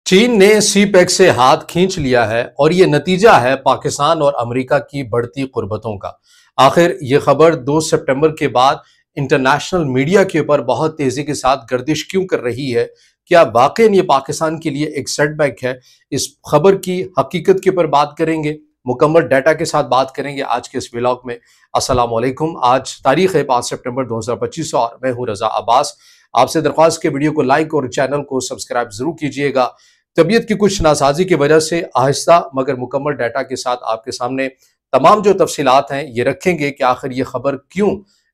चीन ने सी पैक से हाथ खींच लिया है और ये नतीजा है पाकिस्तान और अमेरिका की बढ़ती कुर्बतों का। आखिर ये खबर 2 सितंबर के बाद इंटरनेशनल मीडिया के ऊपर बहुत तेजी के साथ गर्दिश क्यों कर रही है? क्या वाकई ये पाकिस्तान के लिए एक सेटबैक है? इस खबर की हकीकत के ऊपर बात करेंगे, मुकम्मल डाटा के साथ बात करेंगे आज के इस व्लॉग में। अस्सलाम वालेकुम। आज तारीख है 5 सितंबर 2025 और मैं हूं रजा अब्बास। आपसे दरख्वास्त के वीडियो को लाइक और चैनल को सब्सक्राइब जरूर कीजिएगा। तबीयत की कुछ नासाजी की वजह से आहिस्ता मगर मुकम्मल डाटा के साथ आपके सामने तमाम जो तफसीलात हैं ये रखेंगे कि आखिर ये खबर क्यों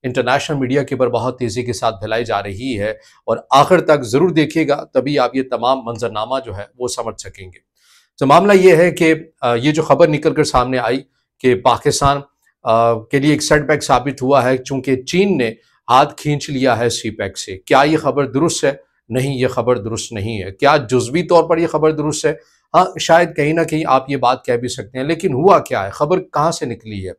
इंटरनेशनल मीडिया के ऊपर बहुत तेजी के साथ फैलाई जा रही है, और आखिर तक जरूर देखिएगा, तभी आप ये तमाम मंजरनामा जो है वो समझ सकेंगे। तो मामला ये है कि ये जो खबर निकल कर सामने आई कि पाकिस्तान के लिए एक सेटबैक साबित हुआ है, चूंकि चीन ने हाथ खींच लिया है सी पैक से। क्या ये खबर दुरुस्त है? नहीं, ये खबर दुरुस्त नहीं है। क्या जुज़वी तौर पर ये खबर दुरुस्त है? हाँ, शायद कहीं ना कहीं आप ये बात कह भी सकते हैं, लेकिन हुआ क्या है? खबर कहाँ से निकली है?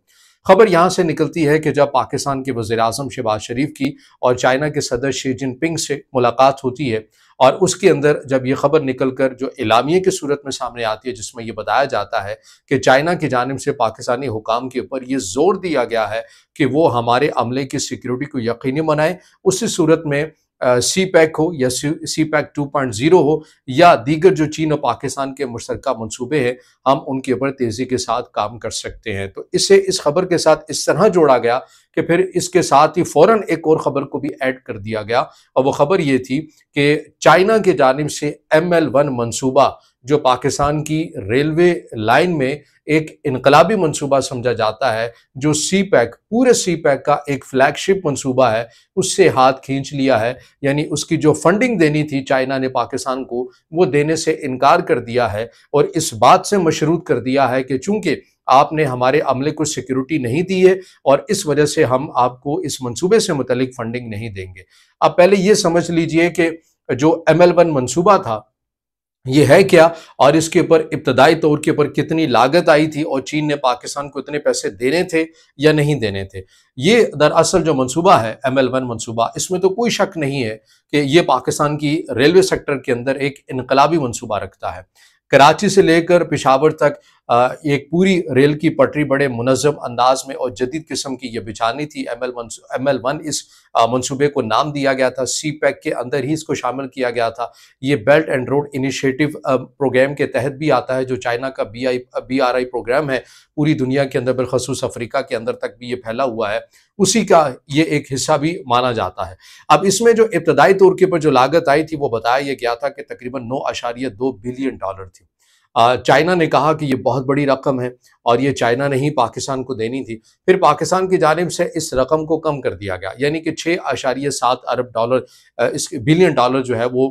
खबर यहाँ से निकलती है कि जब पाकिस्तान के वज़ीर-ए-आज़म शहबाज शरीफ की और चाइना के सदर शी जिनपिंग से मुलाकात होती है, और उसके अंदर जब ये खबर निकल कर जो एलामिये की सूरत में सामने आती है, जिसमें ये बताया जाता है कि चाइना की जानिब से पाकिस्तानी हुकाम के ऊपर ये जोर दिया गया है कि वो हमारे अमले की सिक्योरिटी को यकीनी बनाए, उसी सूरत में सी पैक हो या सी पैक 2.0 हो या दीगर जो चीन और पाकिस्तान के मुश्तरका मंसूबे हैं, हम उनके ऊपर तेजी के साथ काम कर सकते हैं। तो इसे इस खबर के साथ इस तरह जोड़ा गया कि फिर इसके साथ ही फौरन एक और खबर को भी ऐड कर दिया गया, और वो खबर ये थी कि चाइना की जानिब से ML1 मंसूबा, जो पाकिस्तान की रेलवे लाइन में एक इनकलाबी मंसूबा समझा जाता है, जो सी पैक पूरे सी पैक का एक फ्लैगशिप मंसूबा है, उससे हाथ खींच लिया है। यानी उसकी जो फंडिंग देनी थी चाइना ने पाकिस्तान को, वो देने से इनकार कर दिया है, और इस बात से मशरूत कर दिया है कि चूंकि आपने हमारे अमले को सिक्योरिटी नहीं दी है और इस वजह से हम आपको इस मंसूबे से मुतल्लिक फंडिंग नहीं देंगे। अब पहले ये समझ लीजिए कि जो ML1 मंसूबा था ये है क्या, और इसके ऊपर इब्तदाई तौर के ऊपर कितनी लागत आई थी, और चीन ने पाकिस्तान को इतने पैसे देने थे या नहीं देने थे। ये दरअसल जो मंसूबा है ML1 मंसूबा, इसमें तो कोई शक नहीं है कि ये पाकिस्तान की रेलवे सेक्टर के अंदर एक इनकलाबी मंसूबा रखता है। कराची से लेकर पेशावर तक एक पूरी रेल की पटरी बड़े मुनज़्ज़म अंदाज में और जदीद किस्म की ये बिछानी थी। ML1 इस मंसूबे को नाम दिया गया था, सी पैक के अंदर ही इसको शामिल किया गया था। ये belt and road initiative programme के तहत भी आता है, जो चाइना का BRI प्रोग्राम है, पूरी दुनिया के अंदर बिलखसूस अफ्रीका के अंदर तक भी ये फैला हुआ है, उसी का ये एक हिस्सा भी माना जाता है। अब इसमें जो इब्तदाई तौर के ऊपर जो लागत आई थी वो बताया यह गया था कि तकरीबन 9.2 बिलियन डॉलर थी। चाइना ने कहा कि ये बहुत बड़ी रकम है और ये चाइना ने ही पाकिस्तान को देनी थी। फिर पाकिस्तान की जानिब से इस रकम को कम कर दिया गया, यानी कि 6.7 अरब डॉलर इस बिलियन डॉलर जो है वो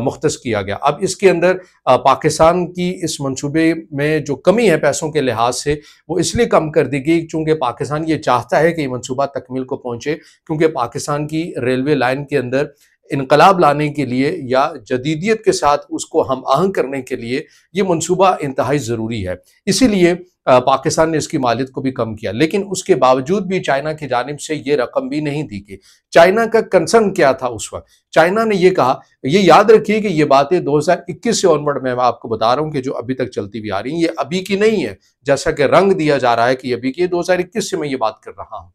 मुख्तस किया गया। अब इसके अंदर पाकिस्तान की इस मंसूबे में जो कमी है पैसों के लिहाज से, वो इसलिए कम कर दी गई चूँकि पाकिस्तान ये चाहता है कि ये मंसूबा तकमील को पहुँचे, क्योंकि पाकिस्तान की रेलवे लाइन के अंदर इनकलाब लाने के लिए या जदीदियत के साथ उसको हम आहंग करने के लिए ये मंसूबा इंतहाई ज़रूरी है। इसीलिए पाकिस्तान ने इसकी मालियत को भी कम किया, लेकिन उसके बावजूद भी चाइना की जानिब से ये रकम भी नहीं दी गई। चाइना का कंसर्न क्या था उस वक्त? चाइना ने ये कहा, ये याद रखिए कि ये बातें 2021 से ऑनवर्ड मैं आपको बता रहा हूँ कि जो अभी तक चलती हुई आ रही हैं, ये अभी की नहीं है, जैसा कि रंग दिया जा रहा है कि अभी की, 2021 से मैं ये बात कर रहा हूँ।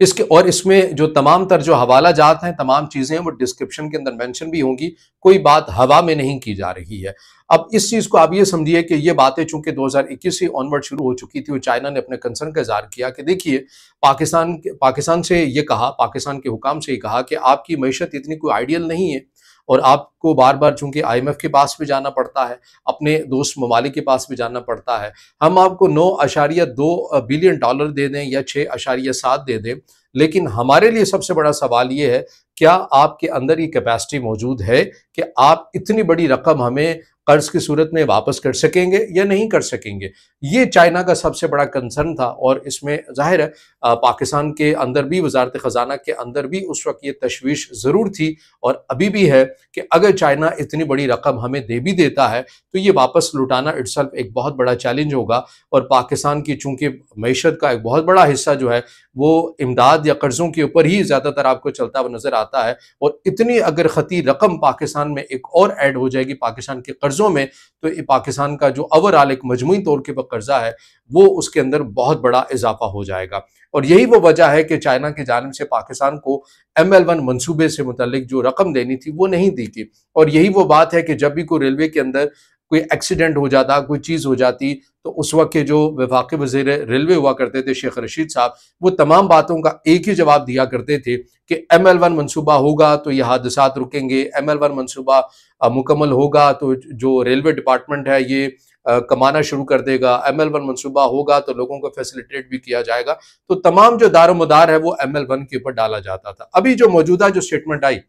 इसके और इसमें जो तमाम तर जो हवाला जात हैं, तमाम चीज़ें वो डिस्क्रिप्शन के अंदर मेंशन भी होंगी, कोई बात हवा में नहीं की जा रही है। अब इस चीज़ को आप ये समझिए कि ये बातें चूंकि 2021 से ऑनवर्ड शुरू हो चुकी थी, और चाइना ने अपने कंसर्न का इज़हार किया कि देखिए पाकिस्तान से ये कहा, पाकिस्तान के हुकाम से ये कहा कि आपकी मईशत इतनी कोई आइडियल नहीं है, और आपको बार बार चूंकि IMF के पास भी जाना पड़ता है, अपने दोस्त ममालिक के पास भी जाना पड़ता है। हम आपको 9.2 बिलियन डॉलर दे दें या 6.7 दे दें, लेकिन हमारे लिए सबसे बड़ा सवाल ये है, क्या आपके अंदर ये कैपेसिटी मौजूद है कि आप इतनी बड़ी रकम हमें कर्ज की सूरत में वापस कर सकेंगे या नहीं कर सकेंगे? ये चाइना का सबसे बड़ा कंसर्न था, और इसमें जाहिर है पाकिस्तान के अंदर भी, वजारत खजाना के अंदर भी उस वक्त ये तशवीश ज़रूर थी, और अभी भी है कि अगर चाइना इतनी बड़ी रकम हमें दे भी देता है तो ये वापस लुटाना इटसेल्फ एक बहुत बड़ा चैलेंज होगा, और पाकिस्तान की चूंकि मईशत का एक बहुत बड़ा हिस्सा जो है वो इमदाद या कर्जों के ऊपर ही ज़्यादातर आपको चलता हुआ नज़र आता है। और इतनी अगर खती रकम पाकिस्तान में एक और ऐड हो जाएगी पाकिस्तान के कर्जों में, तो ये पाकिस्तान का जो ओवरऑल एक मजमूई तौर के ऊपर कर्जा है, वो उसके अंदर बहुत बड़ा इजाफा हो जाएगा। और यही वो वजह है कि चाइना की जानिब से पाकिस्तान को ML1 मंसूबे से मुतल्लिक जो रकम देनी थी वो नहीं दी थी। और यही वो बात है कि जब भी कोई रेलवे के अंदर कोई एक्सीडेंट हो जाता, कोई चीज़ हो जाती, तो उस वक्त के जो वफाकी वज़ीर रेलवे हुआ करते थे शेख रशीद साहब, वो तमाम बातों का एक ही जवाब दिया करते थे कि ML1 मंसूबा होगा तो ये हादसात रुकेंगे, ML1 मंसूबा मुकम्मल होगा तो जो रेलवे डिपार्टमेंट है ये कमाना शुरू कर देगा, ML1 मंसूबा होगा तो लोगों को फैसिलिटेट भी किया जाएगा। तो तमाम जो दारोमदार है वो ML1 के ऊपर डाला जाता था। अभी जो मौजूदा जो स्टेटमेंट आई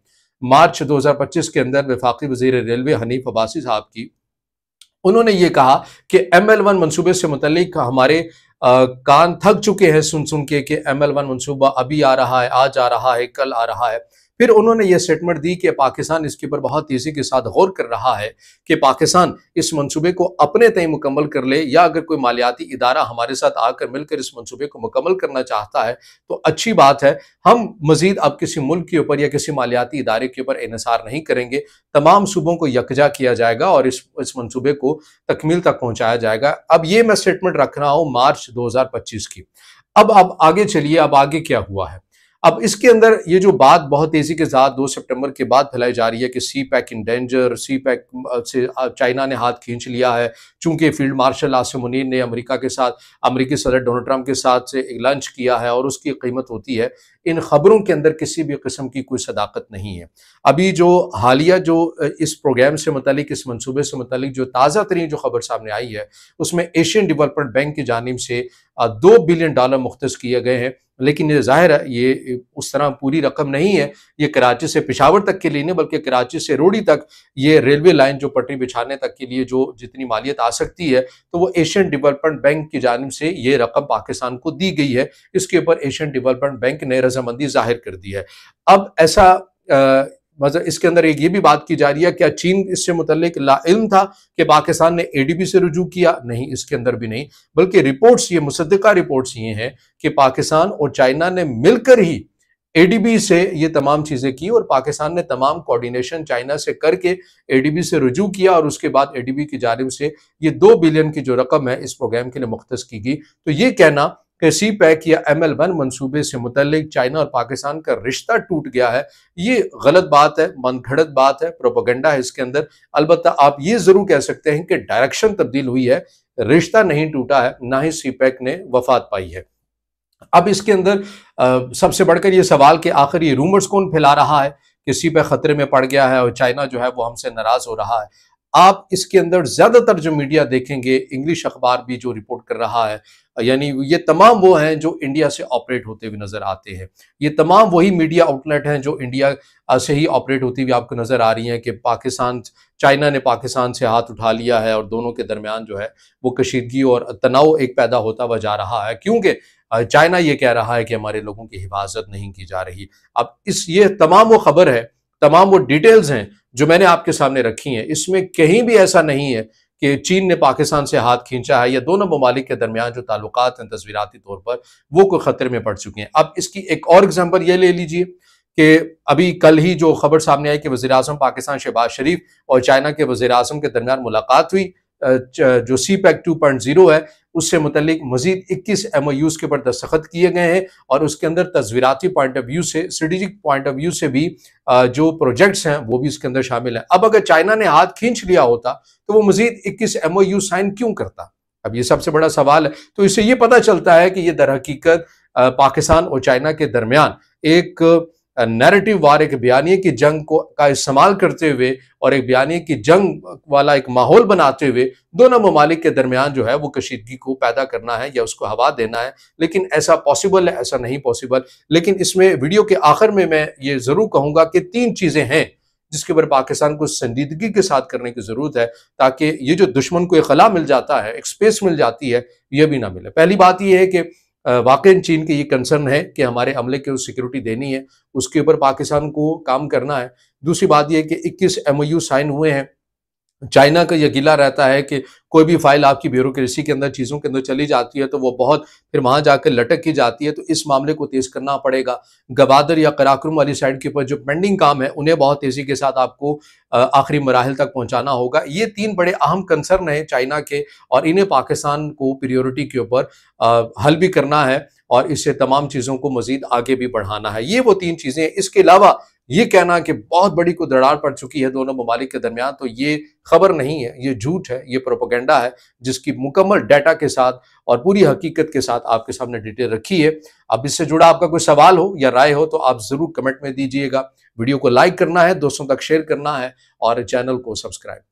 मार्च 2025 के अंदर वफाकी वज़ीर रेलवे हनीफ अब्बासी साहब की, उन्होंने ये कहा कि ML1 मंसूबे से मुतल्लिक हमारे कान थक चुके हैं सुन सुन के कि ML1 मंसूबा अभी आ रहा है, आज आ रहा है, कल आ रहा है। फिर उन्होंने ये स्टेटमेंट दी कि पाकिस्तान इसके ऊपर बहुत तेजी के साथ गौर कर रहा है कि पाकिस्तान इस मंसूबे को अपने तय मुकम्मल कर ले, या अगर कोई मालियाती इदारा हमारे साथ आकर मिलकर इस मंसूबे को मुकम्मल करना चाहता है तो अच्छी बात है। हम मजीद अब किसी मुल्क के ऊपर या किसी मालियाती इदारे के ऊपर इन्हिसार नहीं करेंगे, तमाम सूबों को यकजा किया जाएगा और इस मंसूबे को तकमील तक पहुंचाया जाएगा। अब ये मैं स्टेटमेंट रख रहा हूं मार्च 2025 की। अब आगे चलिए, अब आगे क्या हुआ है। अब इसके अंदर ये जो बात बहुत तेजी के साथ 2 सितंबर के बाद फैलाई जा रही है कि CPEC in danger, CPEC से चाइना ने हाथ खींच लिया है, चूंकि फील्ड मार्शल आसिम मुनीर ने अमेरिका के साथ, अमेरिकी सदर डोनाल्ड ट्रंप के साथ से एक लंच किया है और उसकी कीमत होती है। इन खबरों के अंदर किसी भी किस्म की कोई सदाकत नहीं है। अभी जो हालिया जो इस प्रोग्राम से मुतालिक, इस मंसूबे से मुतालिक जो ताज़ा तरीन जो खबर सामने आई है, उसमें एशियन डेवलपमेंट बैंक की जानिब से $2 बिलियन मुख्तस किए गए हैं। लेकिन ये ज़ाहिर है ये उस तरह पूरी रकम नहीं है। ये कराची से पेशावर तक के लिए नहीं, बल्कि कराची से रोडी तक ये रेलवे लाइन जो पटरी बिछाने तक के लिए जो जितनी मालियत आ सकती है, तो वो एशियन डेवलपमेंट बैंक की जानिब से ये रकम पाकिस्तान को दी गई है। इसके ऊपर एशियन डेवलपमेंट बैंक ने रजामंदी जाहिर कर दी है। अब ऐसा मतलब इसके अंदर एक ये भी बात की जा रही है, क्या चीन इससे मुतल्लिक लाइल्म था कि पाकिस्तान ने एडीबी से रुजू किया? नहीं, इसके अंदर भी नहीं, बल्कि रिपोर्ट्स, ये मुसद्दिका रिपोर्ट्स ये हैं कि पाकिस्तान और चाइना ने मिलकर ही एडीबी से ये तमाम चीजें की और पाकिस्तान ने तमाम कोऑर्डिनेशन चाइना से करके एडीबी से रुजू किया और उसके बाद एडीबी की जानिब से ये 2 बिलियन की जो रकम है इस प्रोग्राम के लिए मुख्तस की गई। तो ये कहना कि सी पैक या ML1 मंसूबे से मुतल्लिक चाइना और पाकिस्तान का रिश्ता टूट गया है, ये गलत बात है, मनगढ़ंत बात है, प्रोपेगेंडा है इसके अंदर। अलबत्ता आप ये जरूर कह सकते हैं कि डायरेक्शन तब्दील हुई है, रिश्ता नहीं टूटा है, ना ही सी पैक ने वफात पाई है। अब इसके अंदर सबसे बढ़कर ये सवाल कि आखिर ये रूमर्स कौन फैला रहा है कि सी पैक खतरे में पड़ गया है और चाइना जो है वो हमसे नाराज हो रहा है। आप इसके अंदर ज्यादातर जो मीडिया देखेंगे, इंग्लिश अखबार भी जो रिपोर्ट कर रहा है, यानी ये तमाम वो हैं जो इंडिया से ऑपरेट होते हुए नजर आते हैं। ये तमाम वही मीडिया आउटलेट हैं जो इंडिया से ही ऑपरेट होती हुई आपको नजर आ रही हैं कि पाकिस्तान, चाइना ने पाकिस्तान से हाथ उठा लिया है और दोनों के दरमियान जो है वो कशीदगी और तनाव एक पैदा होता हुआ जा रहा है, क्योंकि चाइना ये कह रहा है कि हमारे लोगों की हिफाजत नहीं की जा रही। अब ये तमाम वो खबर है, तमाम वो डिटेल्स हैं जो मैंने आपके सामने रखी हैं। इसमें कहीं भी ऐसा नहीं है कि चीन ने पाकिस्तान से हाथ खींचा है या दोनों ममालिक के दरमियान जो ताल्लुकात हैं तस्वीराती तौर पर वो कोई खतरे में पड़ चुके हैं। अब इसकी एक और एग्जांपल ये ले लीजिए कि अभी कल ही जो खबर सामने आई कि वज़ीर-ए-आज़म पाकिस्तान शहबाज शरीफ और चाइना के वज़ीर-ए-आज़म के दरमियान मुलाकात हुई। जो सी पैक 2.0 है उससे मुतल्लिक मजीद 21 MOUs के ऊपर दस्तखत किए गए हैं और उसके अंदर तस्वीराती पॉइंट ऑफ व्यू से, स्ट्रेटेजिक पॉइंट ऑफ व्यू से भी जो प्रोजेक्ट्स हैं वो भी इसके अंदर शामिल हैं। अब अगर चाइना ने हाथ खींच लिया होता तो वो मजीद 21 MOU साइन क्यों करता? अब ये सबसे बड़ा सवाल है। तो इससे ये पता चलता है कि ये दर हकीकत पाकिस्तान और चाइना के दरमियान एक नैरेटिव वार, एक बयानिए की जंग का इस्तेमाल करते हुए और एक बयानिए की जंग वाला एक माहौल बनाते हुए दोनों ममालिक के दरमियान जो है वो कशीदगी को पैदा करना है या उसको हवा देना है। लेकिन ऐसा पॉसिबल है? ऐसा नहीं पॉसिबल। लेकिन इसमें वीडियो के आखिर में मैं ये जरूर कहूंगा कि 3 चीजें हैं जिसके ऊपर पाकिस्तान को संजीदगी के साथ करने की जरूरत है ताकि ये जो दुश्मन को एक खला मिल जाता है, एक स्पेस मिल जाती है, ये भी ना मिले। पहली बात यह है कि वाकई चीन के ये कंसर्न है कि हमारे अमले को सिक्योरिटी देनी है, उसके ऊपर पाकिस्तान को काम करना है। दूसरी बात यह है कि 21 MOU साइन हुए हैं चाइना का ये गिला रहता है कि कोई भी फाइल आपकी ब्यूरोक्रेसी के अंदर, चीज़ों के अंदर चली जाती है तो वो बहुत फिर वहाँ जाकर लटक की जाती है, तो इस मामले को तेज़ करना पड़ेगा। गवादर या कराकुरम वाली साइड के ऊपर जो पेंडिंग काम है, उन्हें बहुत तेज़ी के साथ आपको आखिरी मराहिल तक पहुँचाना होगा। ये 3 बड़े अहम कंसर्न हैं चाइना के, और इन्हें पाकिस्तान को प्रायोरिटी के ऊपर हल भी करना है और इससे तमाम चीज़ों को मज़ीद आगे भी बढ़ाना है। ये वो 3 चीज़ें हैं। इसके अलावा ये कहना कि बहुत बड़ी कोई दरार पड़ चुकी है दोनों ममालिक के दरमियान, तो ये खबर नहीं है, ये झूठ है, ये प्रोपेगेंडा है, जिसकी मुकम्मल डाटा के साथ और पूरी हकीकत के साथ आपके सामने डिटेल रखी है। अब इससे जुड़ा आपका कोई सवाल हो या राय हो तो आप ज़रूर कमेंट में दीजिएगा। वीडियो को लाइक करना है, दोस्तों तक शेयर करना है और चैनल को सब्सक्राइब